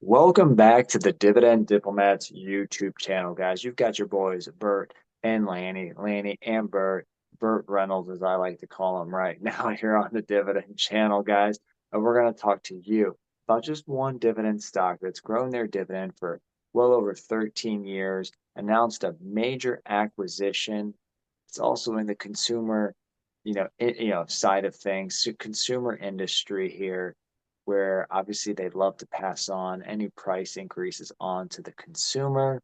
Welcome back to the Dividend Diplomats YouTube channel, guys. You've got your boys, Bert and Lanny and Bert Reynolds, as I like to call him right now here on the Dividend channel, guys. And we're going to talk to you about just one dividend stock that's grown their dividend for well over 13 years, announced a major acquisition. It's also in the consumer, side of things, so consumer industry here where obviously they'd love to pass on any price increases on to the consumer.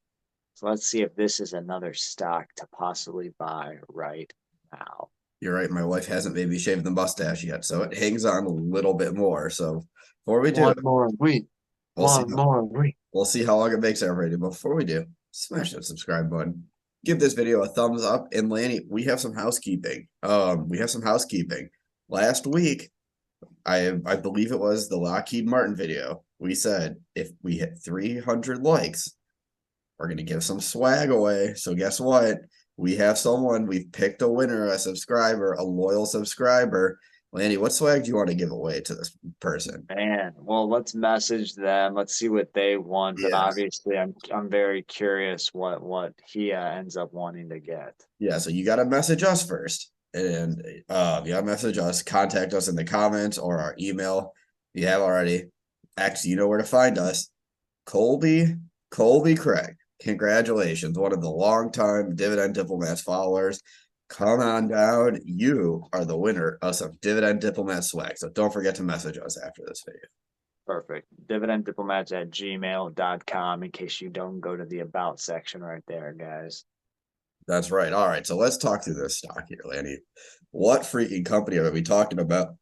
So let's see if this is another stock to possibly buy right now. You're right. My wife hasn't maybe shaved the mustache yet, so it hangs on a little bit more. So before we do One it, more week. we'll see. One more week. We'll see how long it makes everybody. But before we do, smash that subscribe button. Give this video a thumbs up. And Lanny, we have some housekeeping. Last week, I believe it was the Lockheed Martin video. We said if we hit 300 likes, we're gonna give some swag away. So guess what? We have someone. We've picked a winner, a subscriber, a loyal subscriber. Lanny, what swag do you want to give away to this person? Man, well, let's message them. Let's see what they want. But Yeah. obviously, I'm very curious what he ends up wanting to get. Yeah, so you got to message us first. And you got to message us, contact us in the comments or our email. If you have already. Actually, you know where to find us. Colby Craig. Congratulations, one of the longtime Dividend Diplomats followers. Come on down. You are the winner of some Dividend Diplomat swag. So don't forget to message us after this video. Perfect. Dividenddiplomats@gmail.com in case you don't go to the about section right there, guys. That's right. All right. So let's talk through this stock here, Lanny. What freaking company are we talking about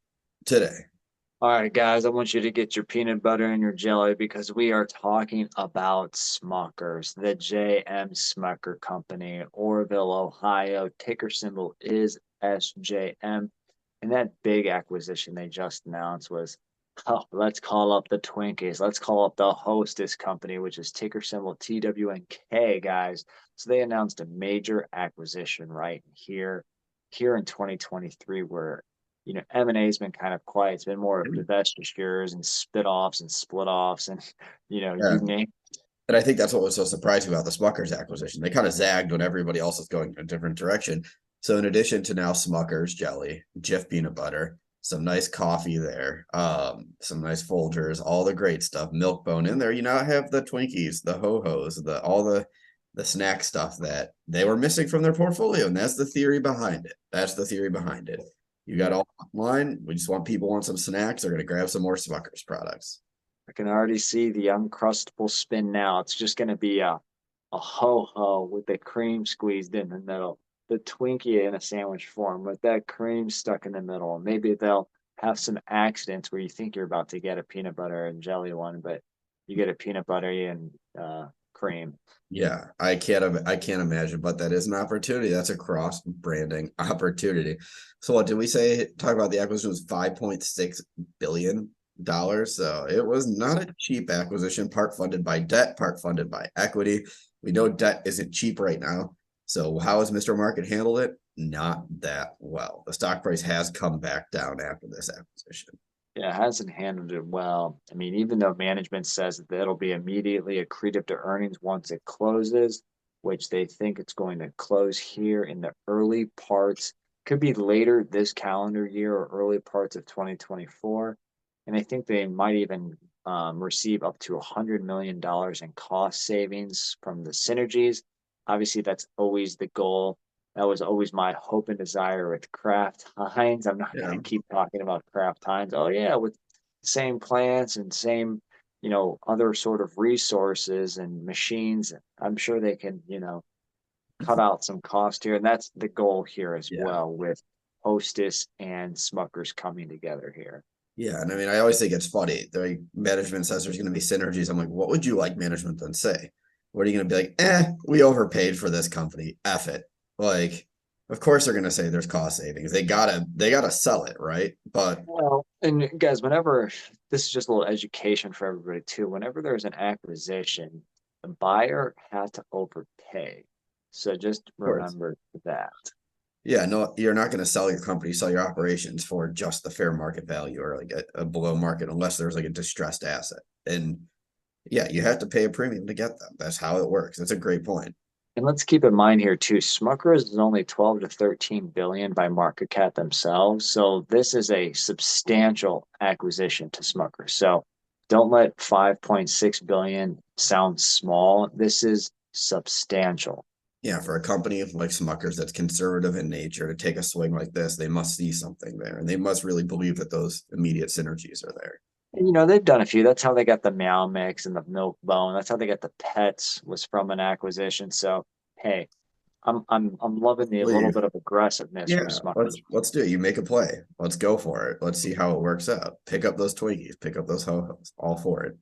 today? All right, guys, I want you to get your peanut butter and your jelly because we are talking about Smuckers, the J.M. Smucker Company, Orrville, Ohio. Ticker symbol is SJM. And that big acquisition they just announced was, oh, let's call up the Twinkies. Let's call up the Hostess Company, which is ticker symbol TWNK, guys. So they announced a major acquisition right here in 2023 where M&A has been kind of quiet. It's been more of divestitures and spit-offs and split-offs and, Yeah. you name. And I think that's what was so surprising about the Smuckers acquisition. They kind of zagged when everybody else was going in a different direction. So in addition to now Smuckers jelly, Jif peanut butter, some nice coffee there, some nice Folgers, all the great stuff, Milk-Bone in there. You now have the Twinkies, the Ho-Hos, all the snack stuff that they were missing from their portfolio. And that's the theory behind it. That's the theory behind it. You got all online. We just want people want some snacks. They're going to grab some more Smuckers products. I can already see the Uncrustable spin now. It's just going to be a ho-ho with the cream squeezed in the middle, the Twinkie in a sandwich form with that cream stuck in the middle. Maybe they'll have some accidents where you think you're about to get a peanut butter and jelly one, but you get a peanut butter and cream. Yeah, I can't imagine, but that is an opportunity. That's a cross branding opportunity. So what did we say? Talk about the acquisition was $5.6 billion. So it was not a cheap acquisition, part funded by debt, part funded by equity. We know debt isn't cheap right now. So how has Mr. Market handled it? Not that well. The stock price has come back down after this acquisition. Yeah, it hasn't handled it well. I mean, even though management says that it'll be immediately accretive to earnings once it closes, which they think it's going to close here in the early parts, could be later this calendar year or early parts of 2024. And I think they might even receive up to $100 million in cost savings from the synergies. Obviously, that's always the goal. That was always my hope and desire with Kraft Heinz. I'm not Yeah. going to keep talking about Kraft Heinz. Oh yeah, with same plants and same, other sort of resources and machines. I'm sure they can, cut out some cost here, and that's the goal here as Yeah. well with Hostess and Smuckers coming together here. Yeah, and I mean, I always think it's funny. The management says there's going to be synergies. I'm like, what would you like management then say? What are you going to be like? We overpaid for this company. F it. Like, of course they're going to say there's cost savings. They gotta sell it, right? But Well, and guys, whenever this is just a little education for everybody too, whenever there's an acquisition, the buyer had to overpay. So just of course, remember that. yeah, no, you're not going to sell your company, sell your operations for just the fair market value or like a below market unless there's like a distressed asset. And Yeah, you have to pay a premium to get them. That's how it works. That's a great point. And let's keep in mind here too, Smuckers is only 12 to 13 billion by market cap themselves. So this is a substantial acquisition to Smuckers. So don't let 5.6 billion sound small. This is substantial. Yeah, for a company like Smuckers that's conservative in nature to take a swing like this, they must see something there, and they must really believe that those immediate synergies are there. And, they've done a few. That's how they got the Meow Mix and the Milk Bone. That's how they got the Pets was from an acquisition. So hey, I'm loving the little Leave. bit of aggressiveness from Yeah, let's Smuckers. let's do it. You make a play. Let's go for it. Let's see how it works out. Pick up those Twinkies, pick up those ho-hos, all for it.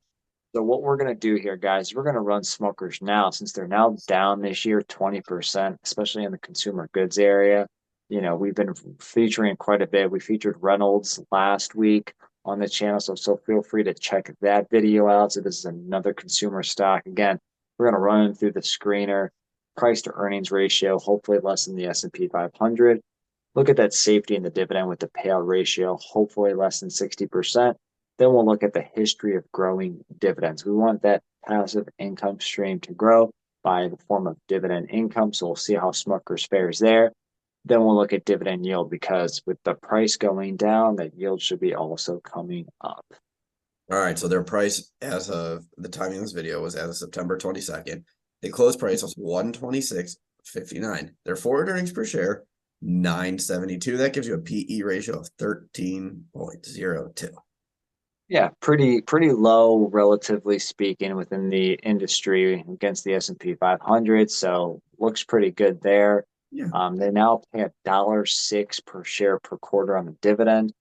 So what we're gonna do here, guys, we're gonna run Smokers now since they're now down this year 20%, especially in the consumer goods area. We've been featuring quite a bit. We featured Reynolds last week on the channel, so feel free to check that video out. So this is another consumer stock. Again, we're gonna run through the screener, price to earnings ratio, hopefully less than the S&P 500. Look at that safety in the dividend with the payout ratio, hopefully less than 60%. Then we'll look at the history of growing dividends. We want that passive income stream to grow by the form of dividend income. So we'll see how Smuckers fares there. Then we'll look at dividend yield because with the price going down, that yield should be also coming up. All right, so their price as of the timing of this video was as of September 22nd. The close price was 126.59. Their forward earnings per share 972. That gives you a PE ratio of 13.02. Yeah, pretty low, relatively speaking, within the industry against the S&P 500. So looks pretty good there. Yeah, They now pay $1.06 per share per quarter on the dividend.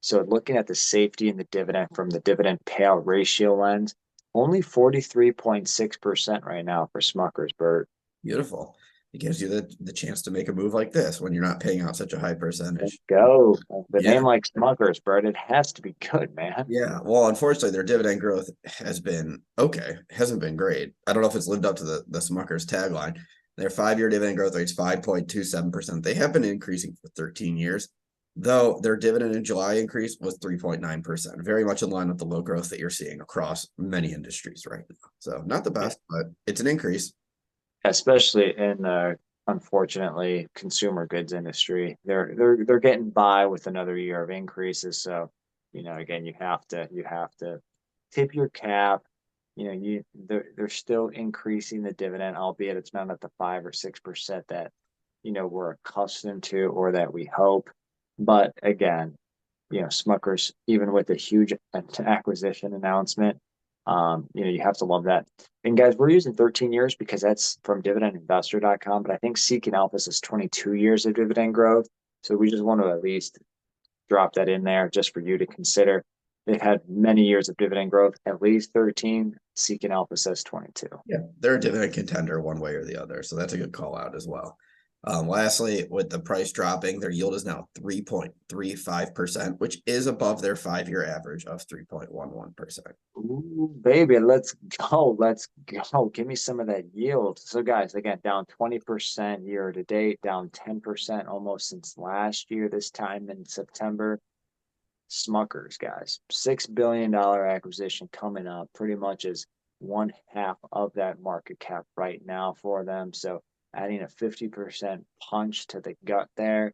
So looking at the safety and the dividend from the dividend payout ratio lens, only 43.6% right now for Smuckers, Bert. beautiful. It gives you the chance to make a move like this when you're not paying out such a high Let's percentage. go. The Yeah, name like Smuckers, Bert, it has to be good, man. yeah. Well, unfortunately, their dividend growth has been okay. Hasn't been great. I don't know if it's lived up to the Smuckers tagline. Their 5-year dividend growth rate is 5.27%. They have been increasing for 13 years, though their dividend in July increase was 3.9%, very much in line with the low growth that you're seeing across many industries right now. So not the Yeah. best, but it's an increase. Especially in the unfortunately consumer goods industry. They're getting by with another year of increases. So, again, you have to tip your cap. They're still increasing the dividend, albeit it's not at the 5 or 6% that we're accustomed to or that we hope. But again, Smuckers, even with a huge acquisition announcement, you have to love that. And guys, we're using 13 years because that's from dividendinvestor.com, but I think Seeking Alpha says 22 years of dividend growth. So we just want to at least drop that in there just for you to consider. They've had many years of dividend growth, at least 13. Seeking Alpha says 22. Yeah, they're a dividend contender one way or the other. So that's a good call out as well. Lastly, with the price dropping, their yield is now 3.35%, which is above their 5-year average of 3.11%. Ooh, baby, let's go. Let's go. Give me some of that yield. So, guys, again, down 20% year to date, down 10% almost since last year, this time in September. Smuckers, guys, $6 billion acquisition coming up, pretty much is one half of that market cap right now for them. So, adding a 50% punch to the gut there.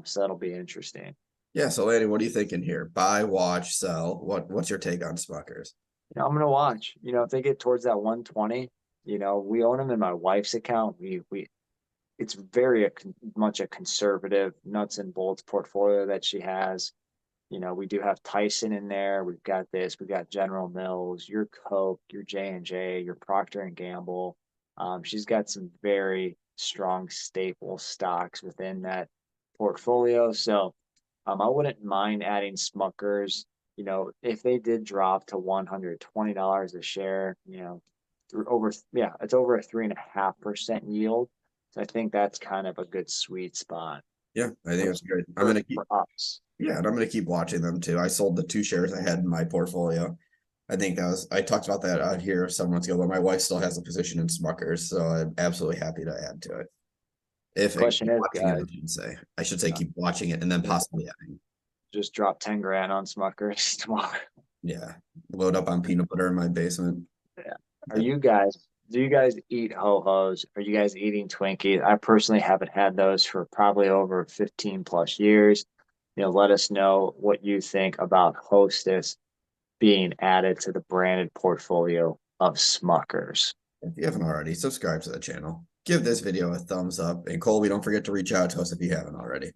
So that'll be interesting. Yeah, so Lanny, what are you thinking here? Buy, watch, sell. What's your take on Smuckers? I'm gonna watch. If they get towards that 120, we own them in my wife's account. It's very much a conservative nuts and bolts portfolio that she has. We do have Tyson in there. We've got this. We've got General Mills, your Coke, your J&J, your Procter and Gamble. She's got some very strong staple stocks within that portfolio. So I wouldn't mind adding Smuckers. If they did drop to $120 a share, it's over a 3.5% yield. So I think that's kind of a good sweet spot Yeah, I think that's good. I'm for, gonna keep for us. Yeah, and I'm gonna keep watching them too. I sold the 2 shares I had in my portfolio. I talked about that out here some months ago, but my wife still has a position in Smuckers, so I'm absolutely happy to add to it. If it, Question keep is, watching it, guys, I should say keep watching it and then possibly adding. just drop 10 grand on Smuckers tomorrow. Yeah, load up on peanut butter in my basement. Are you guys, do you guys eat ho-hos? Are you guys eating Twinkies? I personally haven't had those for probably over 15 plus years. Let us know what you think about Hostess being added to the branded portfolio of Smuckers. If you haven't already, subscribe to the channel. Give this video a thumbs up. And Colby, don't forget to reach out to us if you haven't already.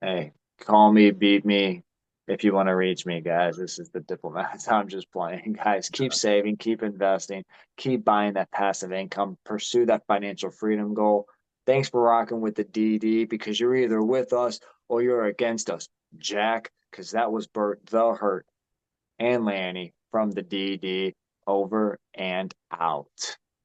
Hey, call me, beat me if you want to reach me, guys. This is the diplomats. I'm just playing, guys. Keep saving, keep investing, keep buying that passive income, pursue that financial freedom goal. Thanks for rocking with the DD because you're either with us or you're against us, Jack, because that was Bert the Hurt and Lanny from the DD over and out.